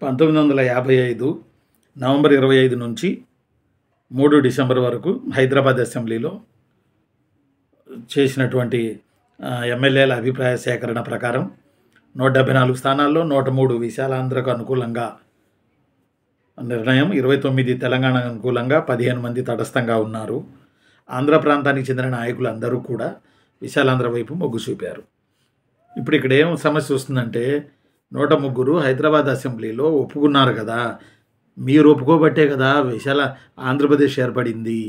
1955 November 25 నుంచి 3 December వరకు హైదరాబాద్ అసెంబ్లీలో చేసినటువంటి ఎమ్మెల్యేల అభిప్రాయ సేకరణ ప్రకారం 174 స్థానాల్లో 103 విశాలాంధ్రకు అనుకూలంగా నిర్ణయం, 29 తెలంగాణ అనుకూలంగా, 15 మంది తటస్థంగా ఉన్నారు. ఆంధ్ర ప్రాంతానికి చెందిన నాయకులు అందరూ కూడా విశాలాంధ్ర వైపు మొగ్గు చూపారు. ఇప్పుడు ఇక్కడ ఏం సమస్య వస్తుందంటే 103 హైదరాబాద్ అసెంబ్లీలో ఒప్పుకున్నారు కదా, మీరు ఒప్పుకోబట్టే కదా ఆంధ్రప్రదేశ్ ఏర్పడింది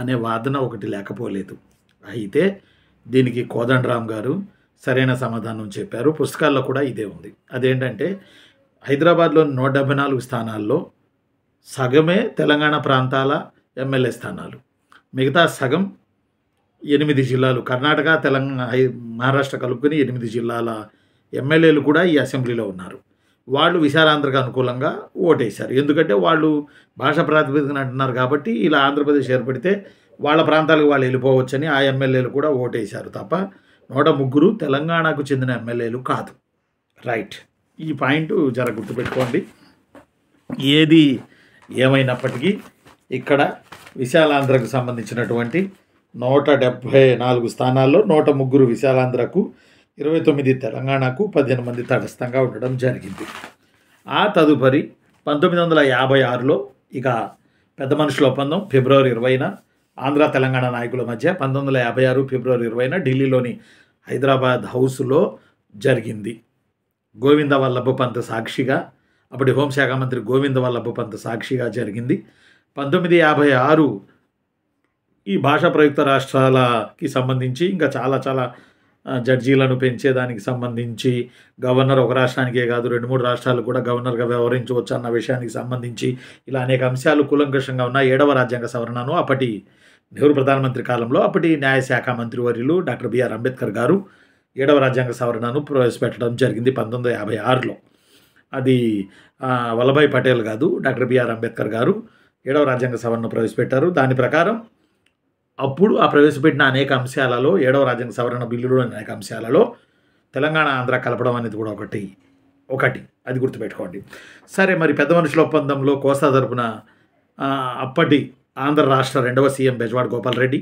అనే వాదన ఒకటి లేకపోలేదు. అయితే దీనికి కోదండరామ్ గారు సరైన సమాధానం చెప్పారు. పుస్తకాల్లో కూడా ఇదే ఉంది. అదేంటంటే హైదరాబాద్లోని 174 స్థానాల్లో సగమే తెలంగాణ ప్రాంతాల ఎమ్మెల్యే స్థానాలు, మిగతా సగం 8 జిల్లాలు, కర్ణాటక, తెలంగాణ, మహారాష్ట్ర కలుపుకొని 8 జిల్లాల ఎమ్మెల్యేలు కూడా ఈ అసెంబ్లీలో ఉన్నారు. వాళ్ళు విశాలాంధ్రకు అనుకూలంగా ఓటేశారు. ఎందుకంటే వాళ్ళు భాషా ప్రాతిపదికన అంటున్నారు కాబట్టి ఇలా ఆంధ్రప్రదేశ్ ఏర్పడితే వాళ్ళ ప్రాంతాలకు వాళ్ళు వెళ్ళిపోవచ్చని ఆ ఎమ్మెల్యేలు కూడా ఓటేశారు తప్ప 103 తెలంగాణకు చెందిన ఎమ్మెల్యేలు కాదు. రైట్, ఈ పాయింట్ జర గుర్తుపెట్టుకోండి. ఏది ఏమైనప్పటికీ ఇక్కడ విశాలాంధ్రకు సంబంధించినటువంటి 174 స్థానాల్లో 103 విశాలాంధ్రకు, 29 తెలంగాణకు, 15 మంది తటస్థంగా ఉండడం జరిగింది. ఆ తదుపరి 1956లో ఇక పెద్ద మనుషుల ఒప్పందం ఫిబ్రవరి 20న ఆంధ్ర తెలంగాణ నాయకుల మధ్య 1956 ఫిబ్రవరి 20న ఢిల్లీలోని హైదరాబాద్ హౌస్లో జరిగింది. గోవింద వల్లభ పంత్ సాక్షిగా, అప్పటి హోంశాఖ మంత్రి గోవింద వల్లభ పంత్ సాక్షిగా జరిగింది. 1956 ఈ భాషా ప్రయుక్త రాష్ట్రాలకి సంబంధించి ఇంకా చాలా జడ్జీలను పెంచేదానికి సంబంధించి, గవర్నర్ ఒక రాష్ట్రానికే కాదు 2-3 రాష్ట్రాలు కూడా గవర్నర్గా వ్యవహరించవచ్చు అన్న విషయానికి సంబంధించి ఇలా అనేక అంశాలు కూలంకషంగా ఉన్న 7వ రాజ్యాంగ సవరణను అప్పటి నెహ్రూ ప్రధానమంత్రి కాలంలో అప్పటి న్యాయశాఖ మంత్రివర్యులు డాక్టర్ బిఆర్ అంబేద్కర్ గారు 7వ రాజ్యాంగ సవరణను ప్రవేశపెట్టడం జరిగింది 1956లో. అది వల్లభాయ్ పటేల్ కాదు, డాక్టర్ బిఆర్ అంబేద్కర్ గారు 7వ రాజ్యాంగ సవరణను ప్రవేశపెట్టారు. దాని ప్రకారం అప్పుడు ఆ ప్రవేశపెట్టిన అనేక అంశాలలో 7వ రాజ్యాంగ సవరణ బిల్లులో అనేక అంశాలలో తెలంగాణ ఆంధ్ర కలపడం అనేది కూడా ఒకటి అది గుర్తుపెట్టుకోండి. సరే, మరి పెద్ద మనుషుల ఒప్పందంలో కోస్తా తరపున అప్పటి ఆంధ్ర రాష్ట్ర 2వ సీఎం బెజవాడ గోపాల్ రెడ్డి,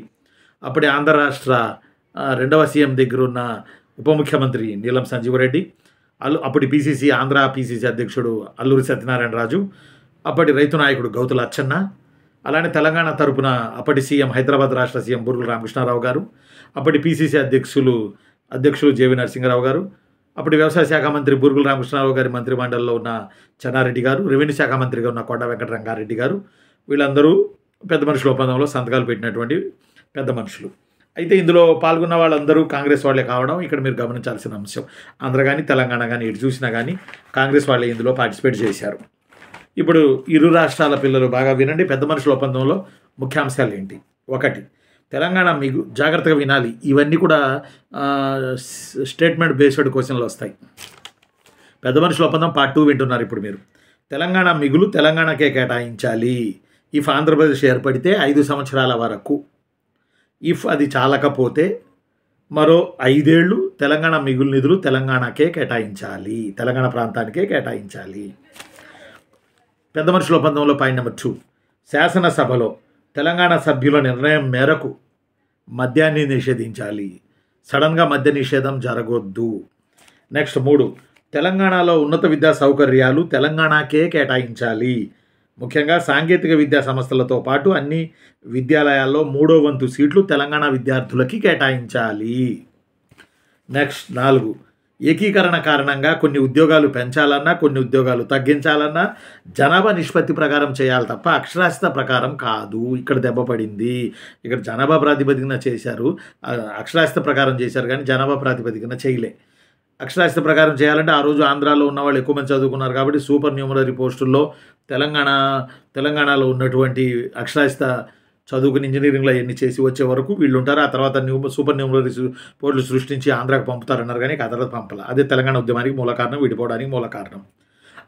అప్పటి ఆంధ్ర రాష్ట్ర 2వ సీఎం దగ్గర ఉన్న ఉప ముఖ్యమంత్రి నీలం సంజీవరెడ్డి, అప్పటి పీసీసీ ఆంధ్ర పీసీసీ అధ్యక్షుడు అల్లూరి సత్యనారాయణ రాజు, అప్పటి రైతు నాయకుడు గౌతుల అచ్చన్న, అలానే తెలంగాణ తరపున అప్పటి సీఎం హైదరాబాద్ రాష్ట్ర సీఎం బూరుగుల రామకృష్ణారావు గారు, అప్పటి పీసీసీ అధ్యక్షులు జేవి నరసింహారావు గారు, అప్పటి వ్యవసాయ శాఖ మంత్రి బూరుగుల రామకృష్ణారావు గారి మంత్రిమండలిలో ఉన్న చెన్నారెడ్డి గారు, రెవెన్యూ శాఖ మంత్రిగా ఉన్న కొండ వెంకట రంగారెడ్డి గారు, వీళ్ళందరూ పెద్ద మనుషుల ఒప్పందంలో సంతకాలు పెట్టినటువంటి పెద్ద మనుషులు. అయితే ఇందులో పాల్గొన్న వాళ్ళందరూ కాంగ్రెస్ వాళ్ళే కావడం ఇక్కడ మీరు గమనించాల్సిన అంశం. ఆంధ్ర కానీ తెలంగాణ కానీ ఎటు చూసినా కానీ కాంగ్రెస్ వాళ్ళే ఇందులో పార్టిసిపేట్ చేశారు. ఇప్పుడు ఇరు రాష్ట్రాల పిల్లలు బాగా వినండి. పెద్ద మనుషుల ఒప్పందంలో ముఖ్యాంశాలు ఏంటి? 1, తెలంగాణ మీకు జాగ్రత్తగా వినాలి, ఇవన్నీ కూడా స్టేట్మెంట్ బేస్డ్ క్వశ్చన్లు వస్తాయి. పెద్ద మనుషుల ఒప్పందం పార్ట్ 2 వింటున్నారు ఇప్పుడు మీరు. తెలంగాణ మిగులు తెలంగాణకే కేటాయించాలి ఇఫ్ ఆంధ్రప్రదేశ్ ఏర్పడితే 5 సంవత్సరాల వరకు. ఇఫ్ అది చాలకపోతే మరో 5 ఏళ్ళు తెలంగాణ మిగులు నిధులు తెలంగాణకే కేటాయించాలి, తెలంగాణ ప్రాంతానికే కేటాయించాలి. పెద్ద మనుషుల ఒప్పందంలో పాయింట్ నెంబర్ 2, శాసనసభలో తెలంగాణ సభ్యుల నిర్ణయం మేరకు మద్యాన్ని నిషేధించాలి, సడన్గా మద్య నిషేధం జరగొద్దు. నెక్స్ట్ 3, తెలంగాణలో ఉన్నత విద్యా సౌకర్యాలు తెలంగాణకే కేటాయించాలి, ముఖ్యంగా సాంకేతిక విద్యా సంస్థలతో పాటు అన్ని విద్యాలయాల్లో 3వ వంతు సీట్లు తెలంగాణ విద్యార్థులకి కేటాయించాలి. నెక్స్ట్ 4, ఏకీకరణ కారణంగా కొన్ని ఉద్యోగాలు పెంచాలన్నా కొన్ని ఉద్యోగాలు తగ్గించాలన్నా జనాభా నిష్పత్తి ప్రకారం చేయాలి తప్ప అక్షరాస్యత ప్రకారం కాదు. ఇక్కడ దెబ్బ పడింది. ఇక్కడ జనాభా ప్రాతిపదికన చేశారు, అక్షరాస్యత ప్రకారం చేశారు కానీ జనాభా ప్రాతిపదికన చేయలే. అక్షరాస్యత ప్రకారం చేయాలంటే ఆ రోజు ఆంధ్రాలో ఉన్న వాళ్ళు ఎక్కువ మంది చదువుకున్నారు కాబట్టి సూపర్ న్యూమరరీ పోస్టుల్లో తెలంగాణలో ఉన్నటువంటి అక్షరాస్యత చదువుకుని ఇంజనీరింగ్లో ఎన్ని చేసి వచ్చే వరకు వీళ్ళు ఉంటారు. ఆ తర్వాత సూపర్ న్యూమరరీ పోస్టులు సృష్టించి ఆంధ్రాకు పంపుతారన్నారు కానీ ఆ తర్వాత పంపల. అదే తెలంగాణ ఉద్యమానికి మూల కారణం, విడిపోవడానికి మూల కారణం.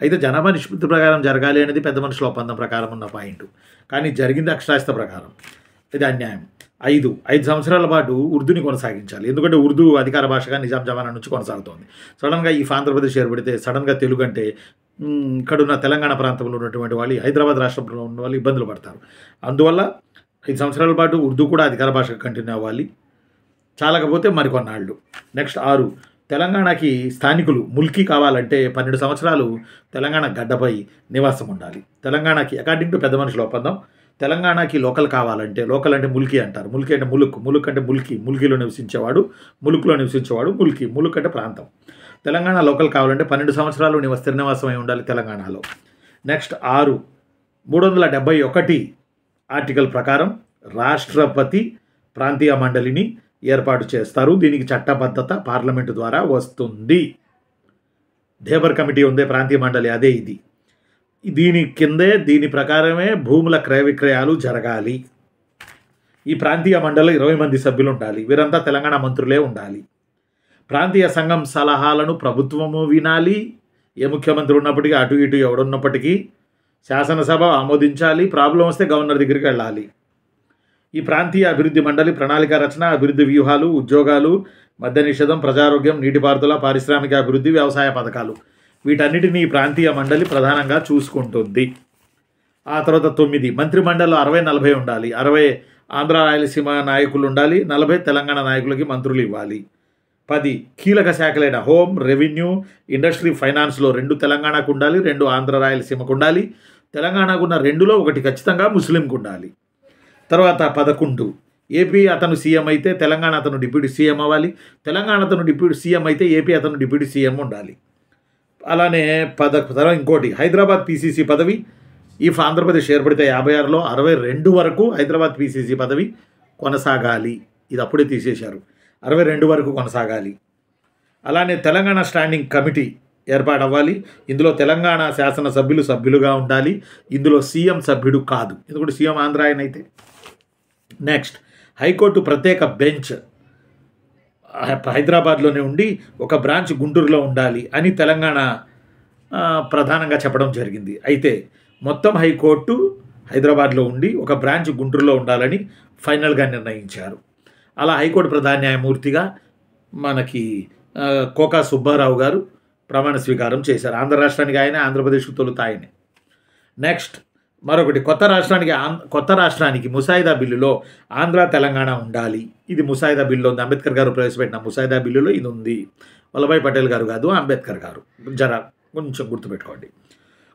అయితే జనాభా నిష్పత్తి ప్రకారం జరగాలి అనేది పెద్ద మనుషుల ఒప్పందం ప్రకారం ఉన్న పాయింట్, కానీ జరిగింది అక్షరాస్యత ప్రకారం. ఇది అన్యాయం. 5 సంవత్సరాల పాటు ఉర్దూని కొనసాగించాలి. ఎందుకంటే ఉర్దూ అధికార భాషగా నిజాం జమానా నుంచి కొనసాగుతోంది. సడన్గా ఈ ఆంధ్రప్రదేశ్ ఏర్పడితే సడన్గా తెలుగు అంటే ఇక్కడున్న తెలంగాణ ప్రాంతంలో ఉన్నటువంటి వాళ్ళు, హైదరాబాద్ రాష్ట్రంలో ఉన్న వాళ్ళు ఇబ్బందులు పడతారు. అందువల్ల 5 సంవత్సరాల పాటు ఉర్దూ కూడా అధికార భాషగా కంటిన్యూ అవ్వాలి. చాలకపోతే మరికొన్నాళ్ళు. నెక్స్ట్ 6, తెలంగాణకి స్థానికులు ముల్కీ కావాలంటే 12 సంవత్సరాలు తెలంగాణ గడ్డపై నివాసం ఉండాలి. తెలంగాణకి అకార్డింగ్ టు పెద్ద మనుషుల ఒప్పందం తెలంగాణకి లోకల్ కావాలంటే, లోకల్ అంటే ముల్కీ అంటారు. ముల్కీ అంటే ములుక్ అంటే ముల్కీలో నివసించేవాడు, ములుకులో నివసించేవాడు ముల్కీ. ములుక్ అంటే ప్రాంతం. తెలంగాణ లోకల్ కావాలంటే 12 సంవత్సరాలు స్థిర నివాసం అయి ఉండాలి తెలంగాణలో. నెక్స్ట్ 6, 371 ఆర్టికల్ ప్రకారం రాష్ట్రపతి ప్రాంతీయ మండలిని ఏర్పాటు చేస్తారు. దీనికి చట్టబద్ధత పార్లమెంటు ద్వారా వస్తుంది. దేబర్ కమిటీ ఉందే ప్రాంతీయ మండలి, అదే ఇది. దీని ప్రకారమే భూముల క్రయ విక్రయాలు జరగాలి. ఈ ప్రాంతీయ మండలి 20 మంది సభ్యులు ఉండాలి. వీరంతా తెలంగాణ మంత్రులే ఉండాలి. ప్రాంతీయ సంఘం సలహాలను ప్రభుత్వము వినాలి. ఏ ముఖ్యమంత్రి ఉన్నప్పటికీ, అటు ఇటు ఎవడున్నప్పటికీ శాసనసభ ఆమోదించాలి. ప్రాబ్లం వస్తే గవర్నర్ దగ్గరికి వెళ్ళాలి. ఈ ప్రాంతీయ అభివృద్ధి మండలి ప్రణాళిక రచన, అభివృద్ధి వ్యూహాలు, ఉద్యోగాలు, మద్య నిషేధం, ప్రజారోగ్యం, నీటిపారుదల, పారిశ్రామిక అభివృద్ధి, వ్యవసాయ పథకాలు, వీటన్నిటినీ ఈ ప్రాంతీయ మండలి ప్రధానంగా చూసుకుంటుంది. ఆ తర్వాత 9, మంత్రిమండలిలో 60-40 ఉండాలి. 60 ఆంధ్ర రాయలసీమ నాయకులు ఉండాలి. 40 తెలంగాణ నాయకులకి మంత్రులు ఇవ్వాలి. 10, కీలక శాఖలైన హోమ్, రెవెన్యూ, ఇండస్ట్రీ, ఫైనాన్స్లో 2 తెలంగాణకు ఉండాలి, 2 ఆంధ్ర రాయలసీమకు ఉండాలి. తెలంగాణకు ఉన్న 2లో 1 ఖచ్చితంగా ముస్లింకు ఉండాలి. తర్వాత 11, ఏపీ అతను సీఎం అయితే తెలంగాణ అతను డిప్యూటీ సీఎం అవ్వాలి. తెలంగాణ అతను డిప్యూటీ సీఎం అయితే ఏపీ అతను డిప్యూటీ సీఎం ఉండాలి. అలానే ఇంకోటి, హైదరాబాద్ పీసీసీ పదవి ఇఫ్ ఆంధ్రప్రదేశ్ ఏర్పడితే 56లో 62 వరకు హైదరాబాద్ పీసీసీ పదవి కొనసాగాలి. ఇది అప్పుడే తీసేశారు. 62 వరకు కొనసాగాలి. అలానే తెలంగాణ స్టాండింగ్ కమిటీ ఏర్పాటు అవ్వాలి. ఇందులో తెలంగాణ శాసనసభ్యులు సభ్యులుగా ఉండాలి. ఇందులో సీఎం సభ్యుడు కాదు, ఎందుకంటే సీఎం ఆంధ్ర ఆయన అయితే. నెక్స్ట్, హైకోర్టు ప్రత్యేక బెంచ్ హైదరాబాద్లోనే ఉండి ఒక బ్రాంచ్ గుంటూరులో ఉండాలి అని తెలంగాణ ప్రధానంగా చెప్పడం జరిగింది. అయితే మొత్తం హైకోర్టు హైదరాబాద్లో ఉండి ఒక బ్రాంచ్ గుంటూరులో ఉండాలని ఫైనల్గా నిర్ణయించారు. అలా హైకోర్టు ప్రధాన న్యాయమూర్తిగా మనకి కోకా సుబ్బారావు గారు ప్రమాణ స్వీకారం చేశారు. ఆంధ్ర రాష్ట్రానికి ఆయన, ఆంధ్రప్రదేశ్కు తొలుత ఆయనే. నెక్స్ట్ మరొకటి, కొత్త రాష్ట్రానికి ముసాయిదా బిల్లులో ఆంధ్ర తెలంగాణ ఉండాలి. ఇది ముసాయిదా బిల్లులో ఉంది. అంబేద్కర్ గారు ప్రవేశపెట్టిన ముసాయిదా బిల్లులో ఇది ఉంది. వల్లభాయ్ పటేల్ గారు కాదు, అంబేద్కర్ గారు. కొంచెం గుర్తుపెట్టుకోండి.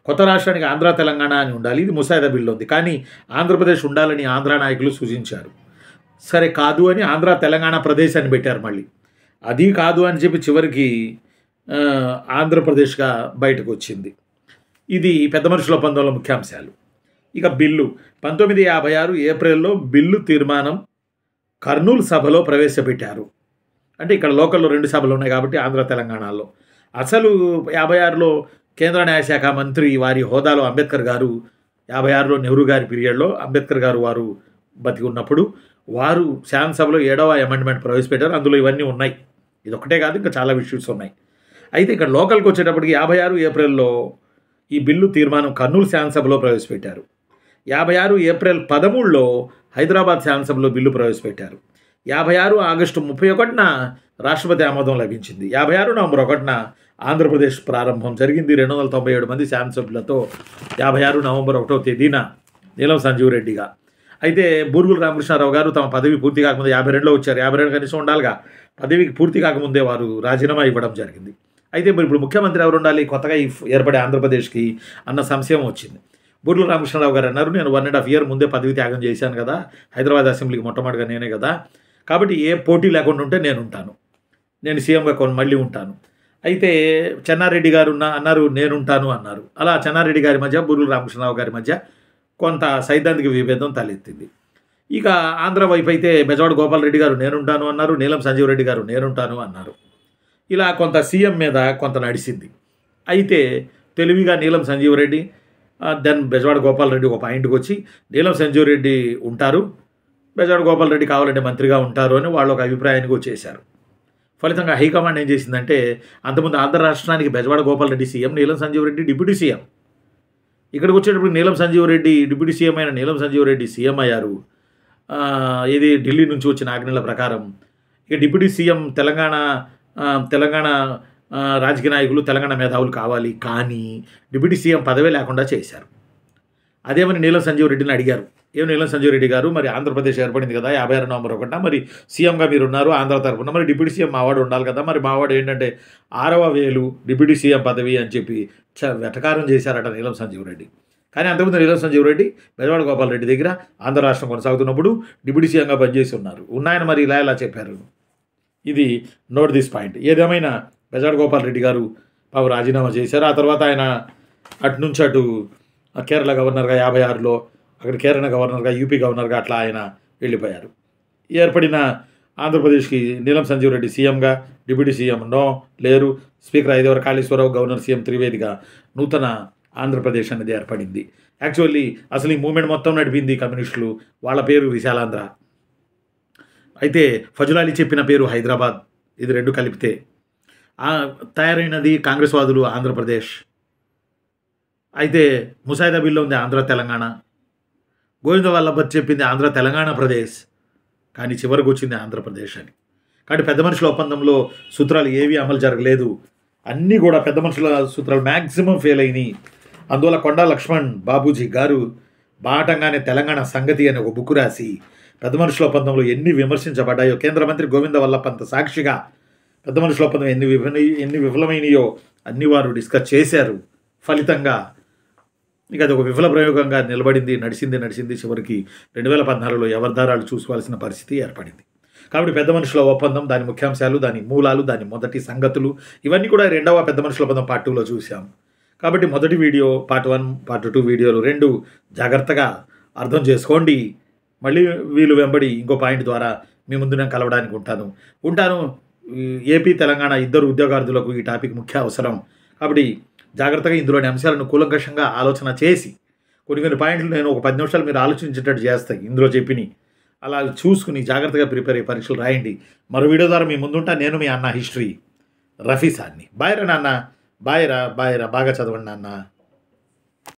కొత్త రాష్ట్రానికి ఆంధ్ర తెలంగాణ అని ఉండాలి. ఇది ముసాయిదా బిల్లు ఉంది. కానీ ఆంధ్రప్రదేశ్ ఉండాలని ఆంధ్ర నాయకులు సూచించారు. సరే కాదు అని ఆంధ్ర తెలంగాణ ప్రదేశ్ అని పెట్టారు. మళ్ళీ అది కాదు అని చెప్పి చివరికి ఆంధ్రప్రదేశ్గా బయటకు వచ్చింది. ఇది పెద్ద మనుషుల ఒప్పందంలో ముఖ్యాంశాలు. ఇక బిల్లు 1956 ఏప్రిల్లో బిల్లు తీర్మానం కర్నూలు సభలో ప్రవేశపెట్టారు. అంటే ఇక్కడ లోకల్లో 2 సభలు ఉన్నాయి కాబట్టి ఆంధ్ర తెలంగాణలో. అసలు 56లో కేంద్ర న్యాయశాఖ మంత్రి వారి హోదాలో అంబేద్కర్ గారు, 56లో నెహ్రూ గారి పీరియడ్లో అంబేద్కర్ గారు వారు బతికి ఉన్నప్పుడు వారు శాసనసభలో 7వ అమెండ్మెంట్ ప్రవేశపెట్టారు. అందులో ఇవన్నీ ఉన్నాయి. ఇది ఒకటే కాదు, ఇంకా చాలా ఇష్యూస్ ఉన్నాయి. అయితే ఇక్కడ లోకల్కి వచ్చేటప్పటికి 56 ఏప్రిల్లో ఈ బిల్లు తీర్మానం కర్నూలు శాసనసభలో ప్రవేశపెట్టారు. 56 ఏప్రిల్ 13లో హైదరాబాద్ శాసనసభలో బిల్లు ప్రవేశపెట్టారు. 56 ఆగస్టు 31న రాష్ట్రపతి ఆమోదం లభించింది. 56 నవంబర్ 1న ఆంధ్రప్రదేశ్ ప్రారంభం జరిగింది 297 మంది శాసనసభ్యులతో. 56 నవంబర్ 1వ తేదీన నీలం సంజీవ్ రెడ్డిగా. అయితే బూరుగుల రామకృష్ణారావు గారు తమ పదవి పూర్తి కాకముందే 52లో వచ్చారు. 52 కనీసం ఉండాలిగా. పదవికి పూర్తి కాకముందే వారు రాజీనామా ఇవ్వడం జరిగింది. అయితే ఇప్పుడు ముఖ్యమంత్రి ఎవరు ఉండాలి కొత్తగా ఏర్పడే ఆంధ్రప్రదేశ్కి అన్న సంశయం వచ్చింది. బూరుగుల రామకృష్ణారావు గారు అన్నారు, నేను 1.5 ఇయర్ ముందే పదవి త్యాగం చేశాను కదా, హైదరాబాద్ అసెంబ్లీకి మొట్టమొదటిగా నేనే కదా, కాబట్టి ఏ పోటీ లేకుండా ఉంటే నేను ఉంటాను, నేను సీఎంగా మళ్ళీ ఉంటాను. అయితే చెన్నారెడ్డి గారు అన్నారు నేనుంటాను అన్నారు. అలా చెన్నారెడ్డి గారి మధ్య బూరుగుల రామకృష్ణారావు గారి మధ్య కొంత సైద్ధాంతిక విభేదం తలెత్తింది. ఇక ఆంధ్ర వైపు అయితే బెజవాడ గోపాలరెడ్డి గారు నేనుంటాను అన్నారు, నీలం సంజీవ్ రెడ్డి గారు నేనుంటాను అన్నారు. ఇలా కొంత సీఎం మీద కొంత నడిచింది. అయితే తెలివిగా నీలం సంజీవ్ రెడ్డి దెన్ బెజవాడ గోపాలరెడ్డి ఒక పాయింట్కి వచ్చి నీలం సంజీవ్ రెడ్డి ఉంటారు, బెజవాడ గోపాలరెడ్డి కావాలంటే మంత్రిగా ఉంటారు అని వాళ్ళు ఒక అభిప్రాయానికి వచ్చేశారు. ఫలితంగా హైకమాండ్ ఏం చేసిందంటే, అంతకుముందు ఆంధ్ర రాష్ట్రానికి బెజవాడ గోపాలరెడ్డి సీఎం, నీలం సంజీవ్ రెడ్డి డిప్యూటీ సీఎం. ఇక్కడికి వచ్చేటప్పుడు నీలం సంజీవ్ రెడ్డి డిప్యూటీ సీఎం అయిన నీలం సంజీవ్ రెడ్డి సీఎం అయ్యారు. ఇది ఢిల్లీ నుంచి వచ్చిన ఆజ్ఞల ప్రకారం. ఇక డిప్యూటీ సీఎం తెలంగాణ రాజకీయ నాయకులు తెలంగాణ మేధావులు కావాలి, కానీ డిప్యూటీ సీఎం పదవే లేకుండా చేశారు. అదేమని నీలం సంజీవ్ రెడ్డిని అడిగారు. ఏం నీలం సంజీవ్ రెడ్డి గారు, మరి ఆంధ్రప్రదేశ్ ఏర్పడింది కదా 56 నవంబర్ 1న, మరి సీఎంగా మీరు ఉన్నారు ఆంధ్ర తరఫున, మరి డిప్యూటీ సీఎం మావాడు ఉండాలి కదా, మరి మావాడు ఏంటంటే 6వ వేలు డిప్యూటీ సీఎం పదవి అని చెప్పి వెటకారం చేశారట నీలం సంజీవ్ రెడ్డి. కానీ అంతకుముందు నీలం సంజీవ్ రెడ్డి బెజవాడ గోపాల్ రెడ్డి దగ్గర ఆంధ్ర రాష్ట్రం కొనసాగుతున్నప్పుడు డిప్యూటీ సీఎంగా పనిచేసి ఉన్నారు. ఉన్నాయని మరి ఇలా చెప్పారు. ఇది నోట్ దిస్ పాయింట్. ఏదేమైనా బెజవాడ గోపాల్ రెడ్డి గారు పాపం రాజీనామా చేశారు. ఆ తర్వాత ఆయన అటు నుంచి అటు కేరళ గవర్నర్గా 56లో, అక్కడ కేరళ గవర్నర్గా, యూపీ గవర్నర్గా అట్లా ఆయన వెళ్ళిపోయారు. ఏర్పడిన ఆంధ్రప్రదేశ్కి నీలం సంజీవ్ రెడ్డి సీఎంగా, డిప్యూటీ సీఎం లేరు, స్పీకర్ ఐదేవర కాళేశ్వరరావు, గవర్నర్ సీఎం త్రివేదిగా నూతన ఆంధ్రప్రదేశ్ అనేది ఏర్పడింది. యాక్చువల్లీ అసలు ఈ మూమెంట్ మొత్తం నడిపింది కమ్యూనిస్టులు. వాళ్ళ పేరు విశాలాంధ్ర. అయితే ఫజులాలి చెప్పిన పేరు హైదరాబాద్. ఇది రెండు కలిపితే తయారైనది కాంగ్రెస్ వాదులు ఆంధ్రప్రదేశ్. అయితే ముసాయిదా బిల్లో ఉంది ఆంధ్ర తెలంగాణ. గోవింద వల్లభత్ చెప్పింది ఆంధ్ర తెలంగాణ ప్రదేశ్, కానీ చివరికి వచ్చింది ఆంధ్రప్రదేశ్ అని. కాబట్టి పెద్ద మనుషుల ఒప్పందంలో సూత్రాలు ఏవి అమలు జరగలేదు. అన్నీ కూడా పెద్ద మనుషుల సూత్రాలు మ్యాక్సిమం ఫెయిల్ అయినాయి. అందువల్ల కొండా లక్ష్మణ్ బాబూజీ గారు బాటంగానే తెలంగాణ సంగతి అని ఒక బుక్ రాసి పెద్ద మనుషుల ఒప్పందంలో ఎన్ని విమర్శించబడ్డాయో, కేంద్ర మంత్రి గోవింద వల్లభంత్ సాక్షిగా పెద్ద మనుషుల ఒప్పందం ఎన్ని విఫలమైనయో అన్ని వారు డిస్కస్ చేశారు. ఫలితంగా ఇక అది ఒక విఫల ప్రయోగంగా నిలబడింది. నడిచింది చివరికి 2014లో ఎవరిదారాలు చూసుకోవాల్సిన పరిస్థితి ఏర్పడింది. కాబట్టి పెద్ద మనుషుల ఒప్పందం, దాని ముఖ్యాంశాలు, దాని మూలాలు, దాని మొదటి సంగతులు ఇవన్నీ కూడా రెండవ పెద్ద మనుషుల ఒప్పందం పార్ట్ 2లో చూసాం. కాబట్టి మొదటి వీడియో పార్ట్ 1, పార్ట్ 2 వీడియోలు రెండు జాగ్రత్తగా అర్థం చేసుకోండి. మళ్ళీ వీళ్ళు వెంబడి ఇంకో పాయింట్ ద్వారా మీ ముందు నేను కలవడానికి ఉంటాను. ఏపీ తెలంగాణ ఇద్దరు ఉద్యోగార్థులకు ఈ టాపిక్ ముఖ్య అవసరం. కాబట్టి జాగ్రత్తగా ఇందులోని అంశాలను కూలంకషంగా ఆలోచన చేసి కొన్ని పాయింట్లు నేను ఒక 10 నిమిషాలు మీరు ఆలోచించేటట్టు చేస్తాయి. ఇందులో చెప్పిని అలా చూసుకుని జాగ్రత్తగా ప్రిపేర్ అయ్యి పరీక్షలు రాయండి. మరో వీడియో ద్వారా మీ ముందుంటా. నేను మీ అన్న హిస్టరీ రఫీ సార్ని. బాయ్ రా నాన్న, బాయ్ రా, బాగా చదవండి నాన్న.